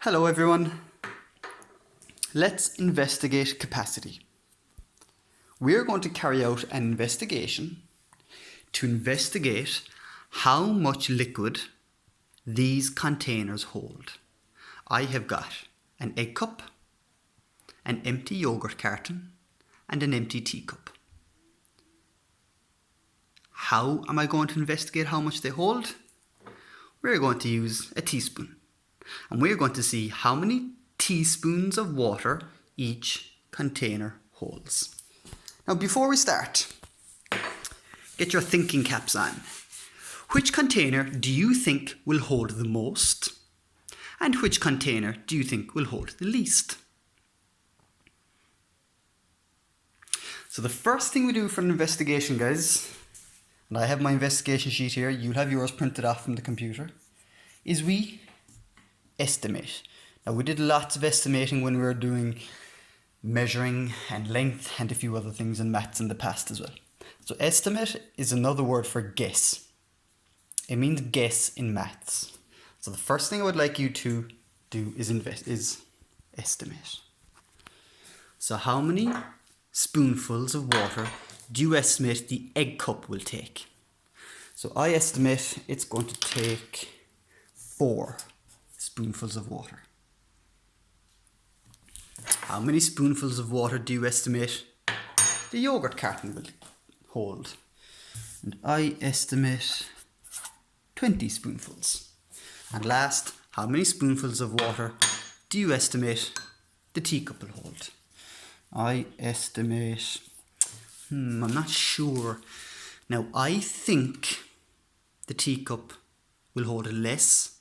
Hello everyone. Let's investigate capacity. We're going to carry out an investigation to investigate how much liquid these containers hold. I have got an egg cup, an empty yogurt carton, and an empty teacup. How am I going to investigate how much they hold? We're going to use a teaspoon. And we're going to see how many teaspoons of water each container holds. Now before we start, get your thinking caps on. Which container do you think will hold the most? And which container do you think will hold the least? So the first thing we do for an investigation, guys, and I have my investigation sheet here, you'll have yours printed off from the computer, is we estimate. Now we did lots of estimating when we were doing measuring and length and a few other things in maths in the past as well. So estimate is another word for guess. It means guess in maths. So the first thing I would like you to do is estimate. So how many spoonfuls of water do you estimate the egg cup will take? So I estimate it's going to take 4 spoonfuls of water. How many spoonfuls of water do you estimate the yogurt carton will hold? And I estimate 20 spoonfuls. And last, how many spoonfuls of water do you estimate the teacup will hold? I estimate, I'm not sure. Now I think the teacup will hold less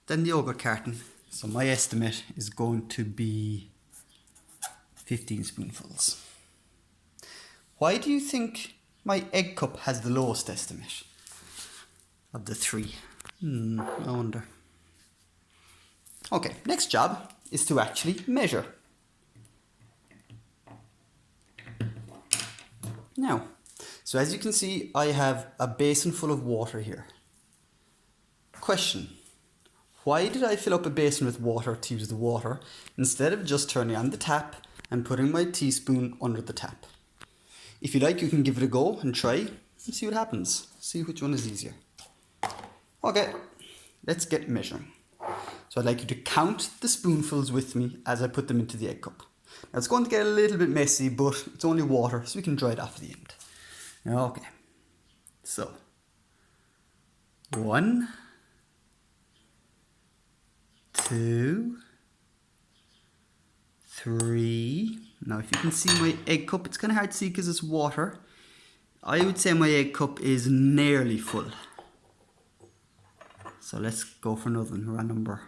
than the yogurt carton. So my estimate is going to be 15 spoonfuls. Why do you think my egg cup has the lowest estimate of the 3? I wonder. Okay, next job is to actually measure. Now, so as you can see, I have a basin full of water here. Question. Why did I fill up a basin with water to use the water instead of just turning on the tap and putting my teaspoon under the tap? If you like, you can give it a go and try and see what happens. See which one is easier. Okay, let's get measuring. So I'd like you to count the spoonfuls with me as I put them into the egg cup. Now it's going to get a little bit messy, but it's only water, so we can dry it off at the end. Okay, so 1, 2, 3. Now if you can see my egg cup, it's kind of hard to see because it's water. I would say my egg cup is nearly full. So let's go for another one. We're on number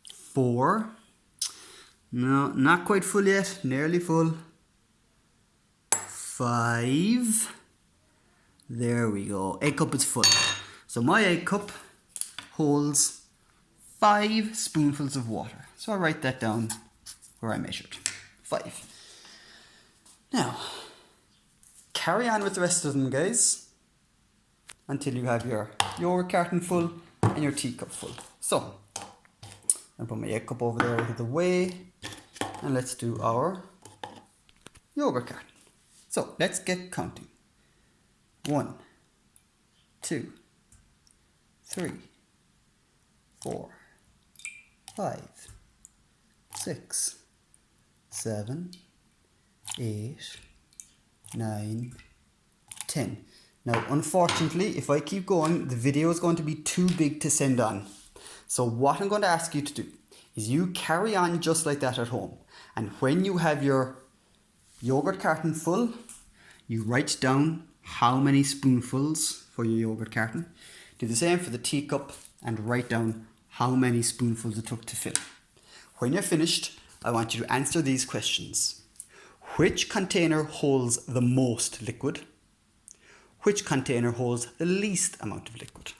4. No, not quite full yet. Nearly full. 5. There we go. Egg cup is full. So my egg cup holds 5 spoonfuls of water. So I'll write that down where I measured. 5. Now, carry on with the rest of them, guys, until you have your yogurt carton full and your teacup full. So, I'll put my egg cup over there out of the way, and let's do our yogurt carton. So, let's get counting. 1, 2, 3, 4, 5, 6, 7, 8, 9, 10. Now, unfortunately, if I keep going, the video is going to be too big to send on. So what I'm going to ask you to do is you carry on just like that at home. And when you have your yogurt carton full, you write down how many spoonfuls for your yogurt carton. Do the same for the teacup and write down how many spoonfuls it took to fill. When you're finished, I want you to answer these questions. Which container holds the most liquid? Which container holds the least amount of liquid?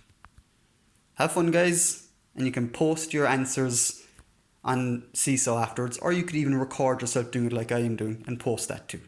Have fun, guys, and you can post your answers on Seesaw afterwards, or you could even record yourself doing it like I am doing and post that too.